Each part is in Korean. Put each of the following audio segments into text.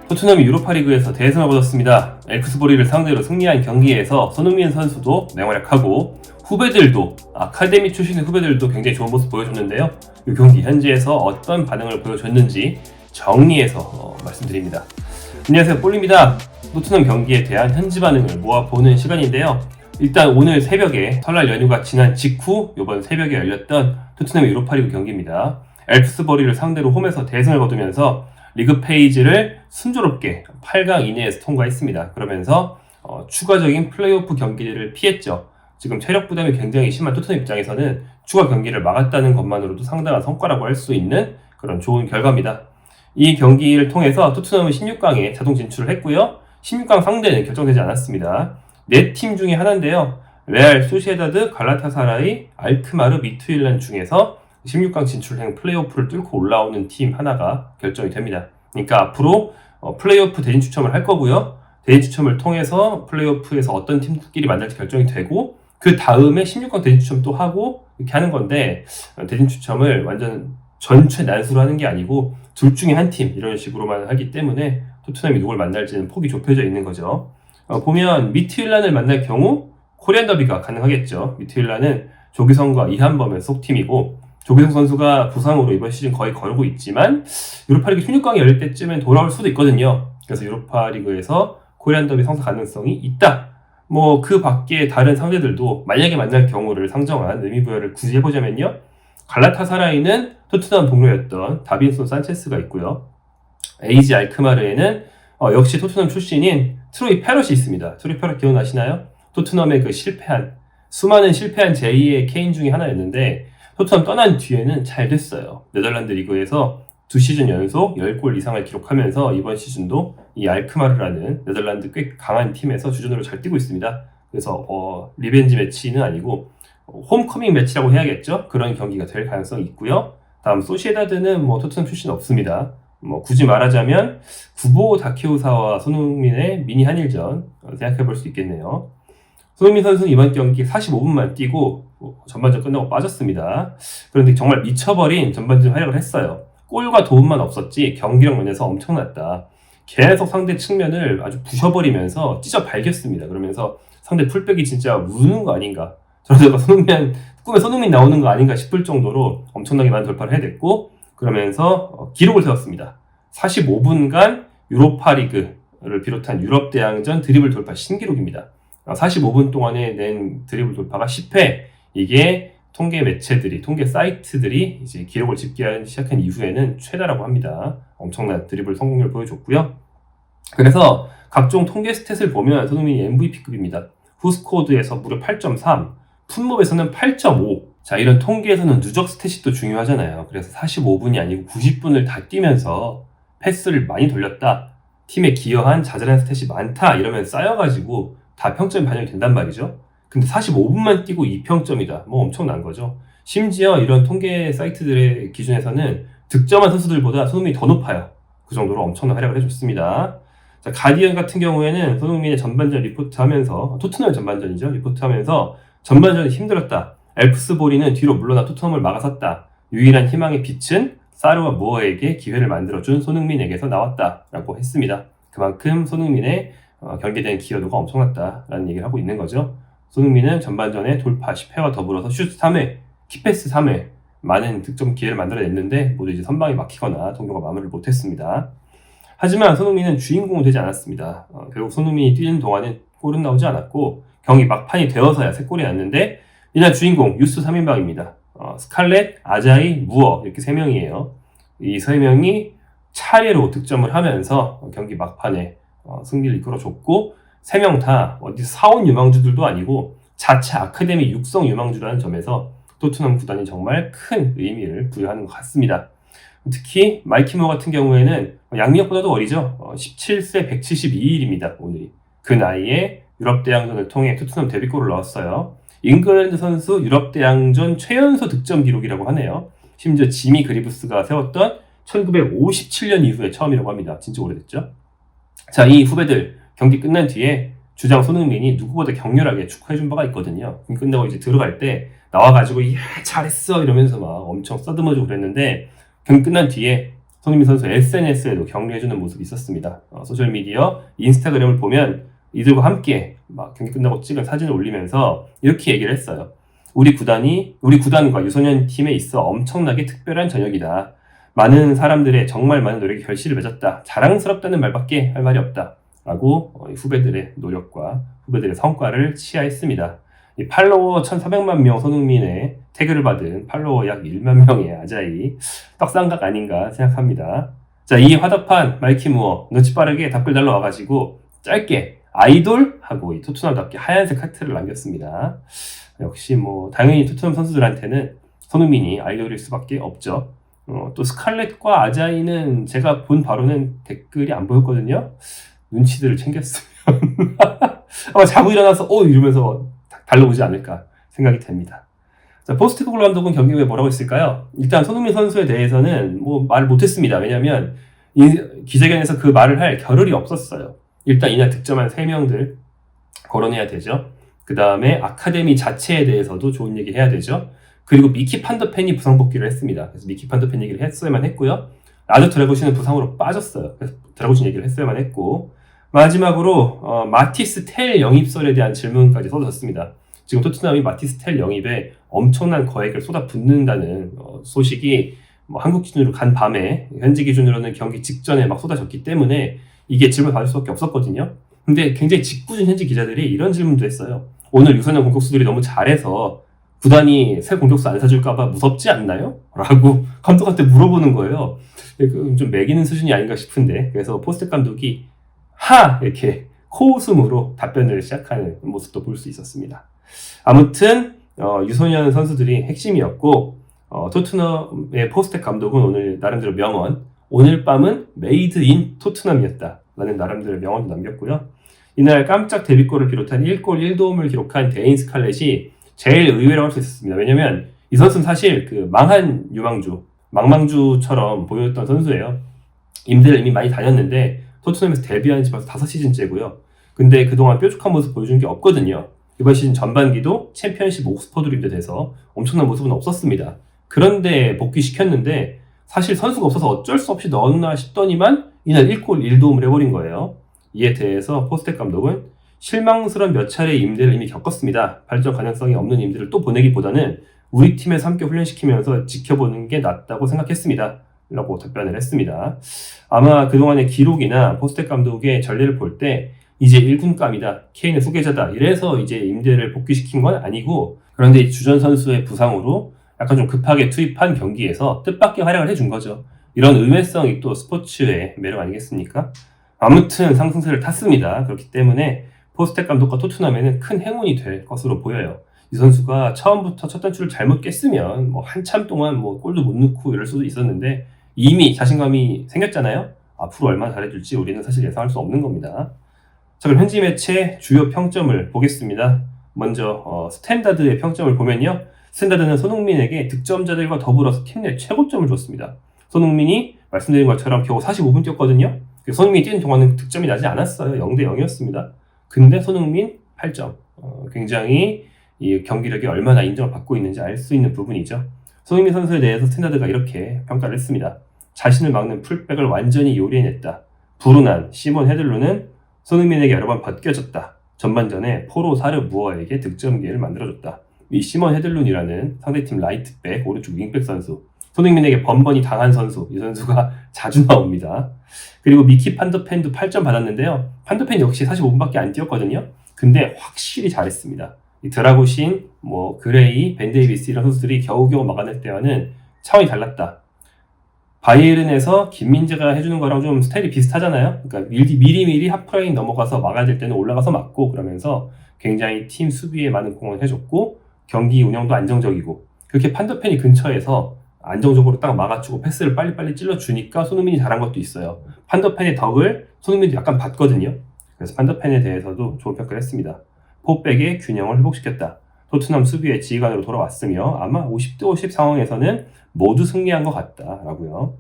토트넘이 유로파리그에서 대승을 거뒀습니다. 엘프스보리를 상대로 승리한 경기에서 손흥민 선수도 맹활약하고 후배들도 아카데미 출신의 후배들도 굉장히 좋은 모습 보여줬는데요. 이 경기 현지에서 어떤 반응을 보여줬는지 정리해서 말씀드립니다. 안녕하세요, 볼입니다. 토트넘 경기에 대한 현지 반응을 모아보는 시간인데요. 일단 오늘 새벽에 설날 연휴가 지난 직후 이번 새벽에 열렸던 토트넘 유로파리그 경기입니다. 엘프스버리를 상대로 홈에서 대승을 거두면서 리그 페이지를 순조롭게 8강 이내에서 통과했습니다. 그러면서 추가적인 플레이오프 경기를 피했죠. 지금 체력 부담이 굉장히 심한 토트넘 입장에서는 추가 경기를 막았다는 것만으로도 상당한 성과라고 할 수 있는 그런 좋은 결과입니다. 이 경기를 통해서 토트넘은 16강에 자동 진출을 했고요. 16강 상대는 결정되지 않았습니다. 4팀 중에 하나인데요. 레알, 소시에다드, 갈라타사라이, 알크마르, 미트윌란 중에서 16강 진출행 플레이오프를 뚫고 올라오는 팀 하나가 결정이 됩니다. 그러니까 앞으로 플레이오프 대진 추첨을 할 거고요. 대진 추첨을 통해서 플레이오프에서 어떤 팀끼리 만날지 결정이 되고 그 다음에 16강 대진 추첨 또 하고 이렇게 하는 건데 대진 추첨을 완전 전체 난수로 하는 게 아니고 둘 중에 한 팀 이런 식으로만 하기 때문에 토트넘이 누굴 만날지는 폭이 좁혀져 있는 거죠. 보면 미트윌란을 만날 경우 코리안 더비가 가능하겠죠. 미트윌란은 조기성과 이한범의 속팀이고 조기성 선수가 부상으로 이번 시즌 거의 거르고 있지만 유로파리그 16강이 열릴 때쯤엔 돌아올 수도 있거든요. 그래서 유로파리그에서 코리안 더비 성사 가능성이 있다. 그 밖에 다른 상대들도 만약에 만날 경우를 상정한 의미부여를 굳이 해보자면요. 갈라타사라이는 토트넘 동료였던 다빈손 산체스가 있고요. 에이지 알크마르에는 역시 토트넘 출신인 트로이 페럿이 있습니다. 트로이 페럿 기억나시나요? 토트넘의 수많은 실패한 제2의 케인 중에 하나였는데 토트넘 떠난 뒤에는 잘 됐어요. 네덜란드 리그에서 2시즌 연속 10골 이상을 기록하면서 이번 시즌도 이 알크마르라는 네덜란드 꽤 강한 팀에서 주전으로 잘 뛰고 있습니다. 그래서 리벤지 매치는 아니고 홈커밍 매치라고 해야겠죠? 그런 경기가 될 가능성이 있고요. 다음 소시에다드는 토트넘 출신 없습니다. 굳이 말하자면 구보 다케우사와 손흥민의 미니 한일전 생각해 볼 수 있겠네요. 손흥민 선수는 이번 경기 45분만 뛰고 전반전 끝나고 빠졌습니다. 그런데 정말 미쳐버린 전반전 활약을 했어요. 골과 도움만 없었지 경기력 면에서 엄청났다. 계속 상대 측면을 아주 부셔버리면서 찢어 발겼습니다. 그러면서 상대 풀백이 진짜 우는 거 아닌가, 저러다가 꿈에 손흥민 나오는 거 아닌가 싶을 정도로 엄청나게 많은 돌파를 해냈고 그러면서 기록을 세웠습니다. 45분간 유로파리그를 비롯한 유럽 대항전 드리블 돌파 신기록입니다. 45분 동안에 낸 드리블 돌파가 10회. 이게 통계 매체들이, 통계 사이트들이 이제 기록을 집계하기 시작한 이후에는 최다라고 합니다. 엄청난 드리블 성공률을 보여줬고요. 그래서 각종 통계 스탯을 보면 손흥민이 MVP급입니다. 후스코드에서 무려 8.3, 풋몹에서는 8.5. 자, 이런 통계에서는 누적 스탯이 또 중요하잖아요. 그래서 45분이 아니고 90분을 다 뛰면서 패스를 많이 돌렸다. 팀에 기여한 자잘한 스탯이 많다. 이러면 쌓여가지고 다 평점이 반영이 된단 말이죠. 근데 45분만 뛰고 2평점이다. 엄청난 거죠. 심지어 이런 통계 사이트들의 기준에서는 득점한 선수들보다 손흥민이 더 높아요. 그 정도로 엄청난 활약을 해줬습니다. 자, 가디언 같은 경우에는 손흥민의 전반전 리포트하면서, 토트넘의 전반전이죠. 리포트하면서 전반전이 힘들었다. 엘프스보리는 뒤로 물러나 토트넘을 막아섰다. 유일한 희망의 빛은 사르와 무어에게 기회를 만들어준 손흥민에게서 나왔다라고 했습니다. 그만큼 손흥민의 경기된 기여도가 엄청났다라는 얘기를 하고 있는 거죠. 손흥민은 전반전에 돌파 10회와 더불어서 슛 3회, 키패스 3회, 많은 득점 기회를 만들어냈는데 모두 이제 선방이 막히거나 동료가 마무리를 못했습니다. 하지만 손흥민은 주인공은 되지 않았습니다. 결국 손흥민이 뛰는 동안은 골은 나오지 않았고 경기 막판이 되어서야 3골이 났는데 이날 주인공 유스 3인방입니다. 스칼렛, 아자이, 무어 이렇게 3명이에요. 이 3명이 차례로 득점을 하면서 경기 막판에 승리를 이끌어줬고 3명 다 어디서 사온 유망주들도 아니고 자체 아카데미 육성 유망주라는 점에서 토트넘 구단이 정말 큰 의미를 부여하는 것 같습니다. 특히 마이키 무어 같은 경우에는 양미혁보다도 어리죠. 17세 172일입니다. 오늘이. 그 나이에 유럽 대항전을 통해 토트넘 데뷔골을 넣었어요. 잉글랜드 선수 유럽 대항전 최연소 득점 기록이라고 하네요. 심지어 지미 그리브스가 세웠던 1957년 이후에 처음이라고 합니다. 진짜 오래됐죠. 자, 이 후배들 경기 끝난 뒤에 주장 손흥민이 누구보다 격렬하게 축하해준 바가 있거든요. 끝나고 이제 들어갈 때 나와가지고 잘했어 이러면서 막 엄청 써듬어주고 그랬는데 경기 끝난 뒤에 손흥민 선수 SNS에도 격려해주는 모습이 있었습니다. 소셜미디어, 인스타그램을 보면 이들과 함께 막 경기 끝나고 찍은 사진을 올리면서 이렇게 얘기를 했어요. 우리 구단과 유소년 팀에 있어 엄청나게 특별한 저녁이다. 많은 사람들의 정말 많은 노력이 결실을 맺었다. 자랑스럽다는 말밖에 할 말이 없다. 라고 후배들의 노력과 후배들의 성과를 치하했습니다. 팔로워 1,400만 명 손흥민의 태그를 받은 팔로워 약 1만 명의 아자이 떡상각 아닌가 생각합니다. 자, 이 화답한 마이키 무어 눈치 빠르게 답글 달러와가지고 짧게 아이돌 하고 이 토트넘답게 하얀색 하트를 남겼습니다. 역시 뭐 당연히 토트넘 선수들한테는 손흥민이 아이돌일 수밖에 없죠. 또 스칼렛과 아자이는 제가 본 바로는 댓글이 안 보였거든요. 눈치들을 챙겼으면 아마 자고 일어나서 이러면서 달려오지 않을까 생각이 됩니다. 자, 포스트코글로 감독은 경기 후에 뭐라고 했을까요? 일단 손흥민 선수에 대해서는 뭐 말을 못했습니다. 왜냐하면 기자회견에서 그 말을 할 겨를이 없었어요. 일단 이날 득점한 3명들 거론해야 되죠. 그 다음에 아카데미 자체에 대해서도 좋은 얘기 해야 되죠. 그리고 미키 판더펜이 부상 복귀를 했습니다. 그래서 미키 판더펜 얘기를 했어야만 했고요. 라저 드라구신은 부상으로 빠졌어요. 그래서 드라구신 얘기를 했어야만 했고, 마지막으로 마티스 텔 영입설에 대한 질문까지 쏟아졌습니다. 지금 토트넘이 마티스 텔 영입에 엄청난 거액을 쏟아붓는다는 소식이 한국 기준으로 간 밤에 현지 기준으로는 경기 직전에 막 쏟아졌기 때문에 이게 질문 받을 수밖에 없었거든요. 근데 굉장히 짓궂은 현지 기자들이 이런 질문도 했어요. 오늘 유소년 공격수들이 너무 잘해서 구단이 새 공격수 안 사줄까봐 무섭지 않나요? 라고 감독한테 물어보는 거예요. 좀 매기는 수준이 아닌가 싶은데, 그래서 포스트 감독이 이렇게 코웃음으로 답변을 시작하는 모습도 볼 수 있었습니다. 아무튼 유소년 선수들이 핵심이었고, 토트넘의 포스텍 감독은 오늘 나름대로 명언, 오늘 밤은 메이드 인 토트넘이었다 라는 나름대로 명언도 남겼고요. 이날 깜짝 데뷔골을 비롯한 1골 1도움을 기록한 데인 스칼렛이 제일 의외라고 할 수 있었습니다. 왜냐면 이 선수는 사실 그 망한 유망주, 망망주처럼 보였던 선수예요. 임대를 이미 많이 다녔는데 토트넘에서 데뷔한 지 벌써 5시즌째고요. 근데 그동안 뾰족한 모습 보여준 게 없거든요. 이번 시즌 전반기도 챔피언십 옥스퍼드로 임대돼서 엄청난 모습은 없었습니다. 그런데 복귀시켰는데 사실 선수가 없어서 어쩔 수 없이 넣었나 싶더니만 이날 1골 1도움을 해버린 거예요. 이에 대해서 포스텍 감독은 실망스러운 몇 차례의 임대를 이미 겪었습니다. 발전 가능성이 없는 임대를 또 보내기보다는 우리 팀에서 함께 훈련시키면서 지켜보는 게 낫다고 생각했습니다. 라고 답변을 했습니다. 아마 그동안의 기록이나 포스텍 감독의 전례를 볼 때 이제 1군감이다, 케인의 후계자다 이래서 이제 임대를 복귀시킨 건 아니고, 그런데 이 주전 선수의 부상으로 약간 좀 급하게 투입한 경기에서 뜻밖의 활약을 해준 거죠. 이런 의외성이 또 스포츠의 매력 아니겠습니까? 아무튼 상승세를 탔습니다. 그렇기 때문에 포스텍 감독과 토트넘에는 큰 행운이 될 것으로 보여요. 이 선수가 처음부터 첫 단추를 잘못 깼으면 한참 동안 골도 못 넣고 이럴 수도 있었는데 이미 자신감이 생겼잖아요. 앞으로 얼마나 잘해줄지 우리는 사실 예상할 수 없는 겁니다. 자, 그럼 현지 매체 주요 평점을 보겠습니다. 먼저 스탠다드의 평점을 보면요. 스탠다드는 손흥민에게 득점자들과 더불어서 팀 내 최고점을 줬습니다. 손흥민이 말씀드린 것처럼 겨우 45분 뛰었거든요. 손흥민이 뛰는 동안은 득점이 나지 않았어요. 0대 0이었습니다. 근데 손흥민 8점. 굉장히 이 경기력이 얼마나 인정을 받고 있는지 알 수 있는 부분이죠. 손흥민 선수에 대해서 스탠다드가 이렇게 평가를 했습니다. 자신을 막는 풀백을 완전히 요리해냈다. 불운한 시몬 헤들루는 손흥민에게 여러 번 벗겨졌다. 전반전에 포로 사르 무어에게 득점 기회를 만들어줬다. 이 시몬 헤들룬이라는 상대팀 라이트백, 오른쪽 윙백 선수, 손흥민에게 번번이 당한 선수, 이 선수가 자주 나옵니다. 그리고 미키 판더펜도 8점 받았는데요. 판더펜 역시 45분밖에 안 뛰었거든요. 근데 확실히 잘했습니다. 이 드라구신, 그레이, 벤 데이비스 이런 선수들이 겨우겨우 막아낼 때와는 차원이 달랐다. 바이에른에서 김민재가 해주는 거랑 좀 스타일이 비슷하잖아요. 그러니까 미리미리 하프라인 넘어가서 막아야 될 때는 올라가서 막고, 그러면서 굉장히 팀 수비에 많은 공헌을 해줬고 경기 운영도 안정적이고, 그렇게 판더펜이 근처에서 안정적으로 딱 막아주고 패스를 빨리빨리 찔러주니까 손흥민이 잘한 것도 있어요. 판더펜의 덕을 손흥민도 약간 봤거든요. 그래서 판더펜에 대해서도 좋은 평가를 했습니다. 포백의 균형을 회복시켰다. 토트넘 수비의 지휘관으로 돌아왔으며 아마 50대 50 상황에서는 모두 승리한 것 같다라고요.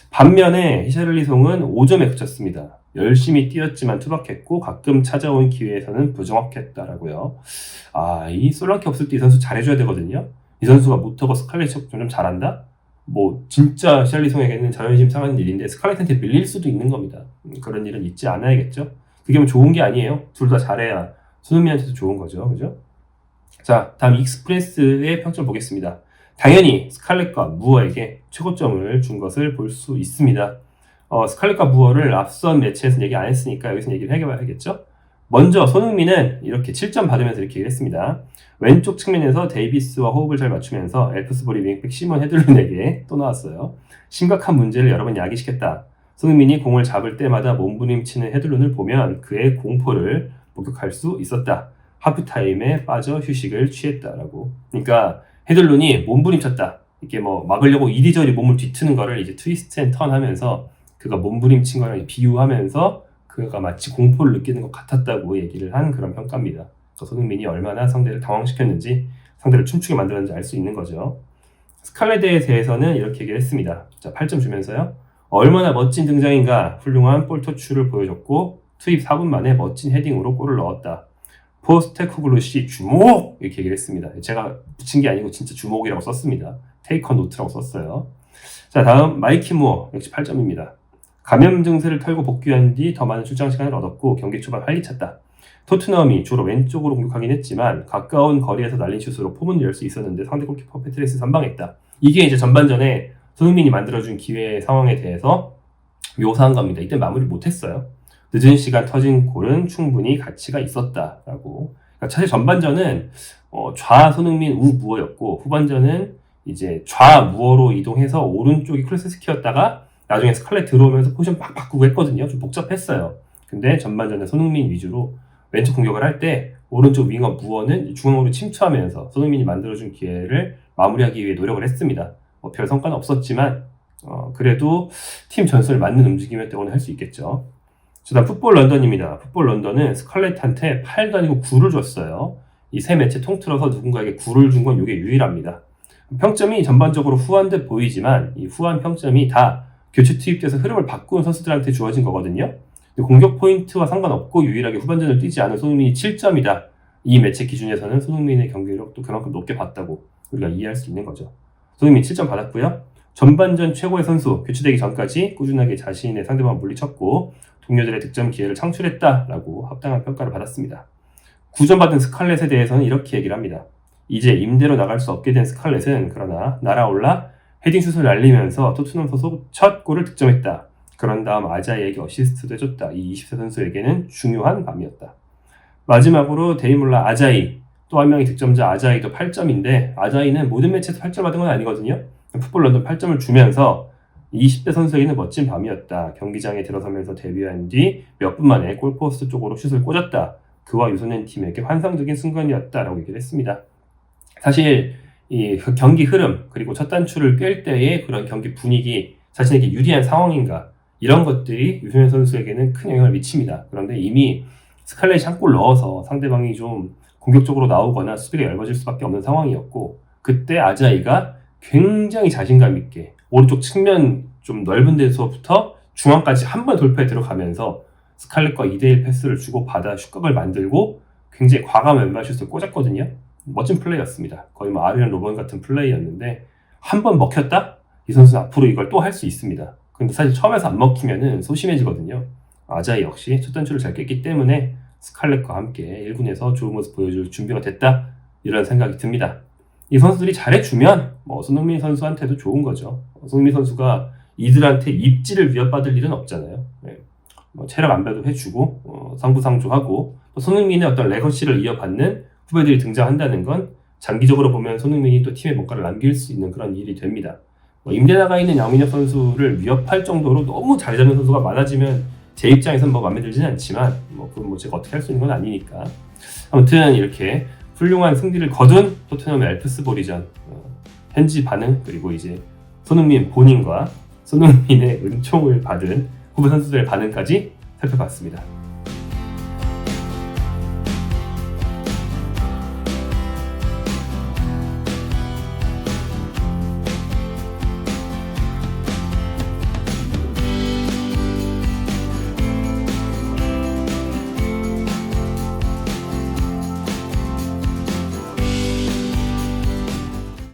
반면에 히샤를리송은 5점에 그쳤습니다. 열심히 뛰었지만 투박했고 가끔 찾아온 기회에서는 부정확했다라고요. 이 솔랑키 없을 때 이 선수 잘해줘야 되거든요. 이 선수가 무터거 스칼렛이 좀 잘한다? 뭐 진짜 샬리송에게는 자존심 상하는 일인데 스칼렛한테 밀릴 수도 있는 겁니다. 그런 일은 있지 않아야겠죠. 그게 뭐 좋은 게 아니에요. 둘 다 잘해야 손흥민한테도 좋은 거죠. 그죠? 자, 다음 익스프레스의 평점 보겠습니다. 당연히 스칼렛과 무어에게 최고점을 준 것을 볼 수 있습니다. 스칼렛과 무어를 앞선 매치에서 얘기 안 했으니까 여기서 얘기를 해봐야겠죠. 먼저 손흥민은 이렇게 7점 받으면서 이렇게 얘기를 했습니다. 왼쪽 측면에서 데이비스와 호흡을 잘 맞추면서 엘프스버리 윙백 시몬 헤들룬에게 또 나왔어요. 심각한 문제를 여러 번 야기시켰다. 손흥민이 공을 잡을 때마다 몸부림치는 헤들룬을 보면 그의 공포를 목격할 수 있었다. 하프타임에 빠져 휴식을 취했다라고. 그러니까 헤들룬이 몸부림쳤다. 이렇게 뭐 막으려고 이리저리 몸을 뒤트는 거를 이제 트위스트 앤 턴 하면서 그가 몸부림친 거랑 비유하면서 그가 마치 공포를 느끼는 것 같았다고 얘기를 한 그런 평가입니다. 손흥민이 얼마나 상대를 당황시켰는지 상대를 춤추게 만들었는지 알 수 있는 거죠. 스칼렛에 대해서는 이렇게 얘기를 했습니다. 자, 8점 주면서요. 얼마나 멋진 등장인가. 훌륭한 볼 터치를 보여줬고 투입 4분 만에 멋진 헤딩으로 골을 넣었다. 포스테코글루시 주목! 이렇게 얘기를 했습니다. 제가 붙인 게 아니고 진짜 주목이라고 썼습니다. 테이커 노트라고 썼어요. 자, 다음 마이키 무어 역시 8점입니다. 감염 증세를 털고 복귀한 뒤 더 많은 출장 시간을 얻었고 경기 초반 활기찼다. 토트넘이 주로 왼쪽으로 공격하긴 했지만 가까운 거리에서 날린 슛으로 포문을 열 수 있었는데 상대 골키퍼 페트레스 선방했다. 이게 이제 전반전에 손흥민이 만들어준 기회 상황에 대해서 묘사한 겁니다. 이때 마무리 못했어요. 늦은 시간 터진 골은 충분히 가치가 있었다라고. 그러니까 사실 전반전은 좌 손흥민 우 무어였고 후반전은 이제 좌 무어로 이동해서 오른쪽이 클루세스키였다가 나중에 스칼렛 들어오면서 포지션 막 바꾸고 했거든요. 좀 복잡했어요. 근데 전반전에 손흥민 위주로 왼쪽 공격을 할 때 오른쪽 윙어 무어는 중앙으로 침투하면서 손흥민이 만들어준 기회를 마무리하기 위해 노력을 했습니다. 별 성과는 없었지만 그래도 팀 전술을 맞는 움직임이었다고는 할 수 있겠죠. 다음 풋볼 런던입니다. 풋볼 런던은 스칼렛한테 8도 아니고 9를 줬어요. 이 세 매체 통틀어서 누군가에게 9를 준 건 이게 유일합니다. 평점이 전반적으로 후한 듯 보이지만 이 후한 평점이 다 교체 투입돼서 흐름을 바꾸는 선수들한테 주어진 거거든요. 공격 포인트와 상관없고 유일하게 후반전을 뛰지 않은 손흥민이 7점이다. 이 매체 기준에서는 손흥민의 경기력도 그만큼 높게 봤다고 우리가 이해할 수 있는 거죠. 손흥민 7점 받았고요. 전반전 최고의 선수, 교체되기 전까지 꾸준하게 자신의 상대방을 물리쳤고 동료들의 득점 기회를 창출했다라고 합당한 평가를 받았습니다. 9점 받은 스칼렛에 대해서는 이렇게 얘기를 합니다. 이제 임대로 나갈 수 없게 된 스칼렛은 그러나 날아올라 헤딩슛을 날리면서 토트넘 소속 첫 골을 득점했다. 그런 다음 아자이에게 어시스트도 해줬다. 이 20세 선수에게는 중요한 밤이었다. 마지막으로 데이몰라 아자이, 또 한 명의 득점자 아자이도 8점인데 아자이는 모든 매치에서 8점 받은 건 아니거든요. 풋볼 런던 8점을 주면서 20대 선수에게는 멋진 밤이었다. 경기장에 들어서면서 데뷔한 뒤 몇 분 만에 골포스트 쪽으로 슛을 꽂았다. 그와 유소년 팀에게 환상적인 순간이었다라고 얘기를 했습니다. 사실 이 경기 흐름 그리고 첫 단추를 꿰 때의 그런 경기 분위기, 자신에게 유리한 상황인가 이런 것들이 유소년 선수에게는 큰 영향을 미칩니다. 그런데 이미 스칼렛이 한 골 넣어서 상대방이 좀 공격적으로 나오거나 수비가 얇아질 수밖에 없는 상황이었고 그때 아자이가 굉장히 자신감 있게 오른쪽 측면 좀 넓은 데서부터 중앙까지 한 번 돌파해 들어가면서 스칼렛과 2대1 패스를 주고 받아 슛각을 만들고 굉장히 과감한 왼발 슛을 꽂았거든요. 멋진 플레이였습니다. 거의 뭐 아리안 로번 같은 플레이였는데 한 번 먹혔다? 이 선수는 앞으로 이걸 또 할 수 있습니다. 근데 사실 처음에서 안 먹히면은 소심해지거든요. 아자이 역시 첫 단추를 잘 깼기 때문에 스칼렛과 함께 1군에서 좋은 모습 보여줄 준비가 됐다 이런 생각이 듭니다. 이 선수들이 잘해주면 손흥민 선수한테도 좋은 거죠. 손흥민 선수가 이들한테 입지를 위협받을 일은 없잖아요. 네. 체력 안배도 해주고 상부상조하고 손흥민의 어떤 레거시를 이어받는 후배들이 등장한다는 건 장기적으로 보면 손흥민이 또 팀에 뭔가를 남길 수 있는 그런 일이 됩니다. 임대 나가 있는 양민혁 선수를 위협할 정도로 너무 자리 잡는 선수가 많아지면 제 입장에서는 마음에 들지는 않지만 그건 제가 어떻게 할 수 있는 건 아니니까. 아무튼 이렇게 훌륭한 승리를 거둔 토트넘의 엘프스버리전 현지 반응 그리고 이제 손흥민 본인과 손흥민의 은총을 받은 후배 선수들의 반응까지 살펴봤습니다.